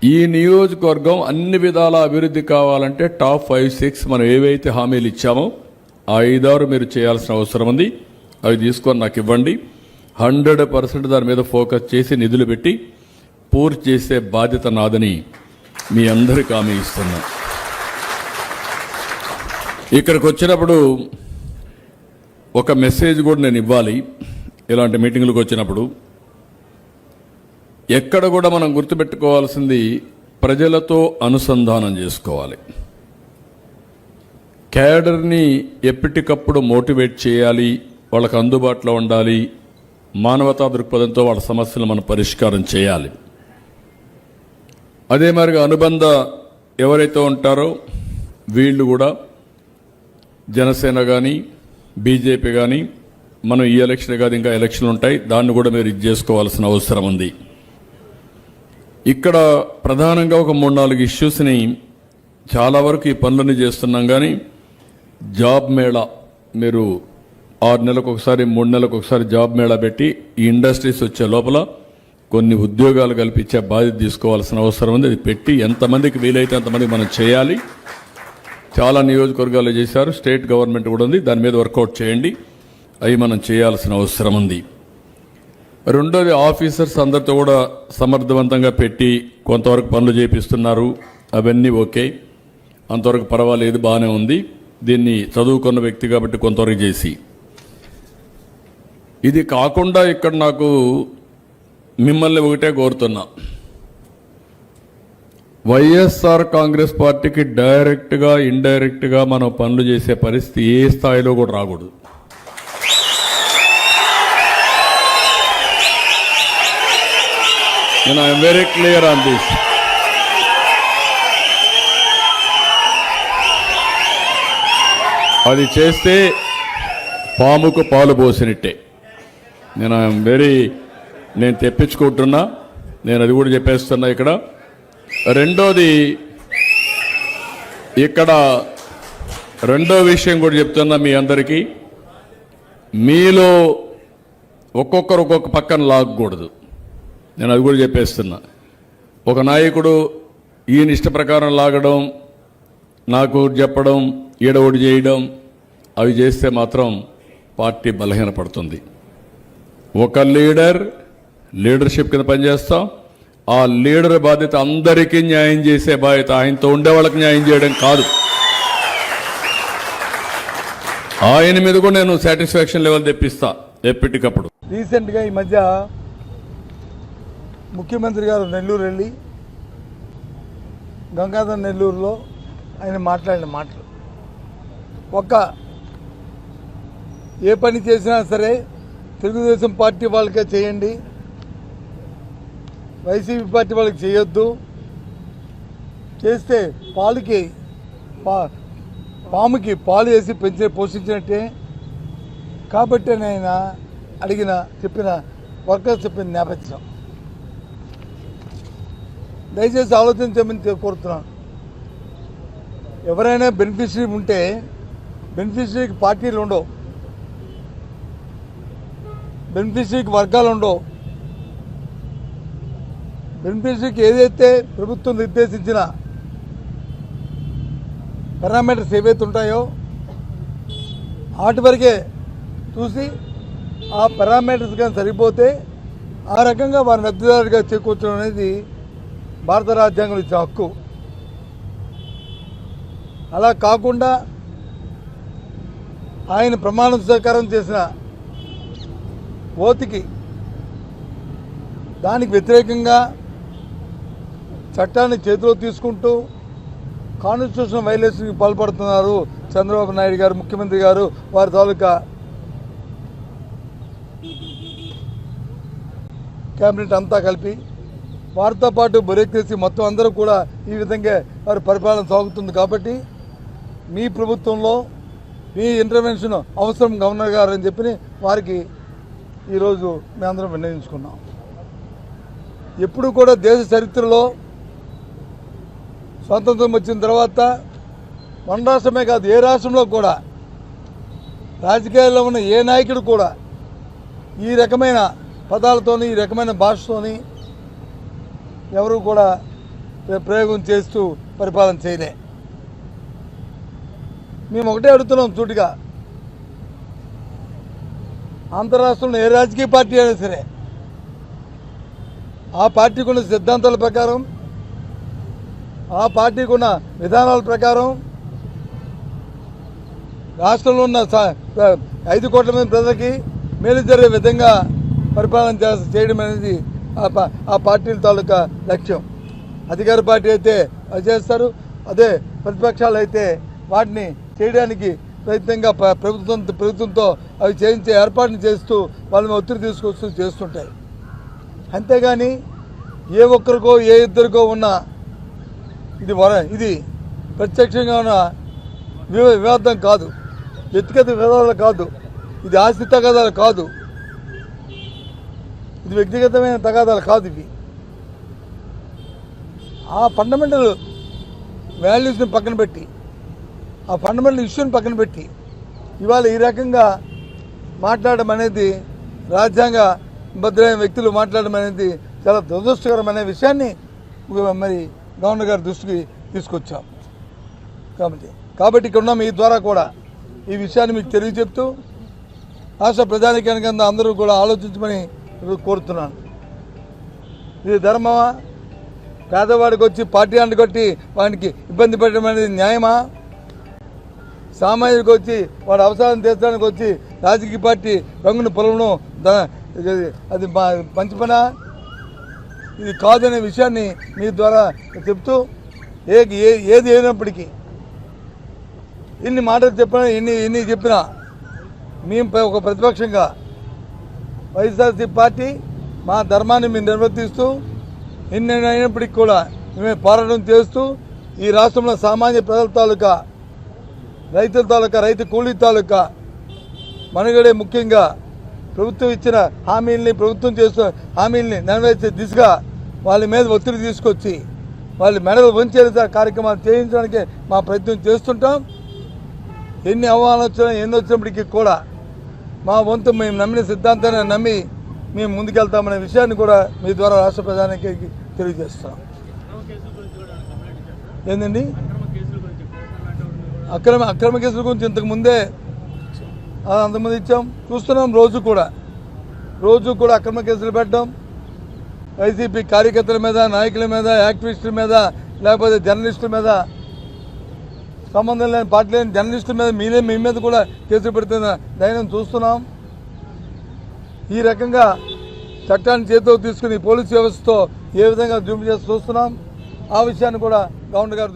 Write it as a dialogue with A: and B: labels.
A: ఈ నియోజకవర్గం అన్ని విధాల అభివృద్ధి కావాలంటే టాప్ 5-6 మనం ఏవైతే హామీలు ఇచ్చామో ఆ 5-6 మీరు చేయాల్సిన అవసరం ఉంది. అవి తీసుకొని నాకు ఇవ్వండి. 100% దాని మీద ఫోకస్ చేసి నిధులు పెట్టి పూర్తి చేసే బాధ్యత నాదని మీ అందరికీ హామీ ఇస్తున్నా. ఇక్కడికి వచ్చినప్పుడు ఒక మెసేజ్ కూడా నేను ఇవ్వాలి. ఇలాంటి మీటింగ్లకు వచ్చినప్పుడు ఎక్కడ కూడా మనం గుర్తుపెట్టుకోవాల్సింది ప్రజలతో అనుసంధానం చేసుకోవాలి. క్యాడర్ని ఎప్పటికప్పుడు మోటివేట్ చేయాలి, వాళ్ళకు అందుబాటులో ఉండాలి, మానవతా దృక్పథంతో వాళ్ళ సమస్యలు మనం పరిష్కారం చేయాలి. అదే మరిగా అనుబంధ ఎవరైతే ఉంటారో వీళ్ళు కూడా జనసేన కానీ బీజేపీ కానీ మనం ఈ ఎలక్షన్ కాదు ఇంకా ఎలక్షన్లు ఉంటాయి, దాన్ని కూడా మీరు ఇది చేసుకోవాల్సిన అవసరం ఉంది. ఇక్కడ ప్రధానంగా ఒక 3-4 ఇష్యూస్ని చాలా వరకు ఈ పనులన్నీ చేస్తున్నాం. కానీ జాబ్ మేళా మీరు 6 నెలలకు ఒకసారి 3 నెలలకు ఒకసారి జాబ్ మేళా పెట్టి ఈ ఇండస్ట్రీస్ వచ్చే లోపల కొన్ని ఉద్యోగాలు కల్పించే బాధ్యత తీసుకోవాల్సిన అవసరం ఉంది. అది పెట్టి ఎంతమందికి వీలైతే అంతమందికి మనం చేయాలి. చాలా నియోజకవర్గాలు చేశారు, స్టేట్ గవర్నమెంట్ కూడా ఉంది, దాని మీద వర్కౌట్ చేయండి. అవి మనం చేయాల్సిన అవసరం ఉంది. రెండోది ఆఫీసర్స్ అందరితో కూడా సమర్థవంతంగా పెట్టి కొంతవరకు పనులు చేపిస్తున్నారు, అవన్నీ ఓకే, అంతవరకు పర్వాలేదు, బాగానే ఉంది. దీన్ని చదువుకున్న వ్యక్తి కాబట్టి కొంతవరకు చేసి ఇది కాకుండా ఇక్కడ నాకు మిమ్మల్ని ఒకటే కోరుతున్నా, వైఎస్ఆర్ కాంగ్రెస్ పార్టీకి డైరెక్ట్గా ఇండైరెక్ట్గా మనం పనులు చేసే పరిస్థితి ఏ స్థాయిలో కూడా రాకూడదు. And I am very clear on this. అది చేస్తే పాముకు పాలు పోసినట్టే. నేను తెప్పించుకుంటున్నా, నేను అది కూడా చెప్పేస్తున్నా. ఇక్కడ రెండోది, ఇక్కడ రెండో విషయం కూడా చెప్తున్నా మీ అందరికీ, మీలో ఒక్కొక్కరు ఒక్కొక్క పక్కన లాగకూడదు. నేను అది కూడా చెప్పేస్తున్నా. ఒక నాయకుడు ఈయన ఇష్ట ప్రకారం లాగడం, నాకు చెప్పడం, ఈడోడి చేయడం, అవి చేస్తే మాత్రం పార్టీ బలహీనపడుతుంది. ఒక లీడర్షిప్ కింద పనిచేస్తాం. ఆ లీడర్ బాధ్యత అందరికీ న్యాయం చేసే బాధ్యత, ఆయనతో ఉండే వాళ్ళకి న్యాయం చేయడం కాదు. ఆయన మీద కూడా నేను సాటిస్ఫాక్షన్ లెవెల్ తెప్పిస్తా ఎప్పటికప్పుడు.
B: రీసెంట్గా ఈ మధ్య ముఖ్యమంత్రి గారు నెల్లూరు వెళ్ళి గంగాధర్ నెల్లూరులో ఆయన మాట్లాడిన మాటలు, ఏ పని చేసినా సరే తెలుగుదేశం పార్టీ వాళ్ళకే చేయండి, వైసీపీ పార్టీ వాళ్ళకి చేయొద్దు, చేస్తే పాముకి పాలు వేసి పోషించినట్టే. కాబట్టి నేను చెప్పిన వర్కర్స్ చెప్పిన నేపథ్యం దయచేసి ఆలోచించమని కోరుతున్నాను. ఎవరైనా బెనిఫిషరీ ఉంటే బెనిఫిషరీకి పార్టీలు ఉండవు, బెనిఫిషరీకి వర్గాలు ఉండవు. బెనిఫిషరీకి ఏదైతే ప్రభుత్వం నిర్దేశించిన పారామీటర్స్ ఏవైతే ఉంటాయో వాటి వరకే చూసి ఆ పారామీటర్స్ కానీ సరిపోతే ఆ రకంగా వారిని లబ్ధిదారుడిగా చేకూర్చడం అనేది భారత రాజ్యాంగం ఇచ్చే హక్కు. అలా కాకుండా ఆయన ప్రమాణ స్వీకారం చేసిన ఓతికి దానికి వ్యతిరేకంగా చట్టాన్ని చేతిలో తీసుకుంటూ కాన్స్టిట్యూషన్ వైలేషన్కి పాల్పడుతున్నారు చంద్రబాబు నాయుడు గారు, ముఖ్యమంత్రి గారు, వారి తాలూకా క్యాబినెట్ అంతా కలిపి. వారితో పాటు బ్యూరోక్రసీ మొత్తం అందరూ కూడా ఈ విధంగా వారి పరిపాలన సాగుతుంది. కాబట్టి మీ ప్రభుత్వంలో మీ ఇంటర్వెన్షన్ అవసరం గవర్నర్ గారు అని చెప్పి వారికి ఈరోజు మేమందరం విన్నవించుకున్నాం. ఎప్పుడు కూడా దేశ చరిత్రలో స్వాతంత్రం వచ్చిన తర్వాత మన రాష్ట్రమే కాదు, ఏ రాష్ట్రంలో కూడా రాజకీయాల్లో ఉన్న ఏ నాయకుడు కూడా ఈ రకమైన పదాలతోని, ఈ రకమైన భాషతోని ఎవరు కూడా ప్రయోగం చేస్తూ పరిపాలన చేయలే. మేము ఒకటే అడుగుతున్నాం సూటిగా, ఆంధ్ర రాష్ట్రంలో ఏ రాజకీయ పార్టీ అయినా సరే ఆ పార్టీకి ఉన్న సిద్ధాంతాల ప్రకారం, ఆ పార్టీకి ఉన్న విధానాల ప్రకారం రాష్ట్రంలో ఉన్న 5 కోట్ల మంది ప్రజలకి మేలు జరిగే విధంగా పరిపాలన చేయడం అనేది ఆ పార్టీల తాలూకా లక్ష్యం. అధికార పార్టీ అయితే అది చేస్తారు, అదే ప్రతిపక్షాలు అయితే వాటిని చేయడానికి ప్రయత్నంగా ప్రభుత్వంతో అవి చేయించే ఏర్పాట్లు చేస్తూ వాళ్ళని ఒత్తిడి తీసుకొస్తూ చేస్తుంటాయి. అంతేగాని ఏ ఒక్కరికో ఏ ఇద్దరికో ఉన్న ఇది ప్రత్యక్షంగా ఉన్న వివాదం కాదు, వ్యక్తిగత వివాదాలు కాదు, ఇది ఆస్తి తగాదాలు కాదు, ఇది వ్యక్తిగతమైన తగాదాలు కాదు. ఇవి ఆ ఫండమెంటల్ వాల్యూస్ని పక్కన పెట్టి, ఆ ఫండమెంటల్ ఇష్యూని పక్కన పెట్టి ఇవాళ ఈ రకంగా మాట్లాడడం అనేది, రాజ్యాంగ భద్రమైన వ్యక్తులు మాట్లాడడం అనేది చాలా దురదృష్టకరమైన విషయాన్ని మరి గవర్నర్ గారి దృష్టికి తీసుకొచ్చాం. కాబట్టి ఇక్కడ ఉన్న మీ ద్వారా కూడా ఈ విషయాన్ని మీకు తెలియజెప్తూ రాష్ట్ర ప్రజానీకానికి అందరూ కూడా ఆలోచించమని కోరుతున్నాను. ఇది ధర్మమా? పేదవాడికి వచ్చి పార్టీ అంటగొట్టి వాడికి ఇబ్బంది పెట్టడం అనేది న్యాయమా? సామాజిక వచ్చి వాడు అవసరం తీర్చడానికి వచ్చి రాజకీయ పార్టీ రంగును పొలవడం అది మంచి పనా? ఇది కాదనే విషయాన్ని మీ ద్వారా చెప్తూ ఏది అయినప్పటికీ ఇన్ని మాటలు చెప్పినా ఎన్ని చెప్పినా మేము ఒక ప్రతిపక్షంగా వైఎస్ఆర్సీపీ పార్టీ మా ధర్మాన్ని మేము నిర్వర్తిస్తూ ఎన్ని అయినప్పటికీ కూడా మేము పోరాటం చేస్తూ ఈ రాష్ట్రంలో సామాన్య ప్రజల తాలూకా, రైతుల తాలూకా, రైతు కూలీ తాలూకా మనుగడే ముఖ్యంగా ప్రభుత్వం ఇచ్చిన హామీల్ని, ప్రభుత్వం చేస్తున్న హామీల్ని నెరవేర్చే దిశగా వాళ్ళ మీద ఒత్తిడి తీసుకొచ్చి వాళ్ళ మెడలు వంచే కార్యక్రమాలు చేయించడానికి మా ప్రయత్నం చేస్తుంటాం. ఎన్ని ఆహ్వానాలు వచ్చినా ఎన్ని వచ్చినప్పటికీ కూడా మా వంతు మేము నమ్మిన సిద్ధాంతాన్ని నమ్మి మేము ముందుకెళ్తామనే విషయాన్ని కూడా మీ ద్వారా రాష్ట్ర ప్రధానికి తెలియజేస్తున్నాం. ఏంటండి అక్రమ కేసుల గురించి ఇంతకుముందే అంతకుముందు ఇచ్చాం, చూస్తున్నాం. రోజు కూడా అక్రమ కేసులు పెట్టడం, వైసీపీ కార్యకర్తల మీద, నాయకుల మీద, యాక్టివిస్టుల మీద, లేకపోతే జర్నలిస్టుల మీద, సంబంధం లేని పార్టీ లేని జర్నలిస్టుల మీద మీ మీద కూడా కేసులు పెడుతున్న ధైర్యం చూస్తున్నాం. ఈ రకంగా చట్టాన్ని చేతిలో తీసుకుని పోలీసు వ్యవస్థతో ఏ విధంగా జూమ్ చేసి చూస్తున్నాం. ఆ విషయాన్ని కూడా గవర్నర్ గారు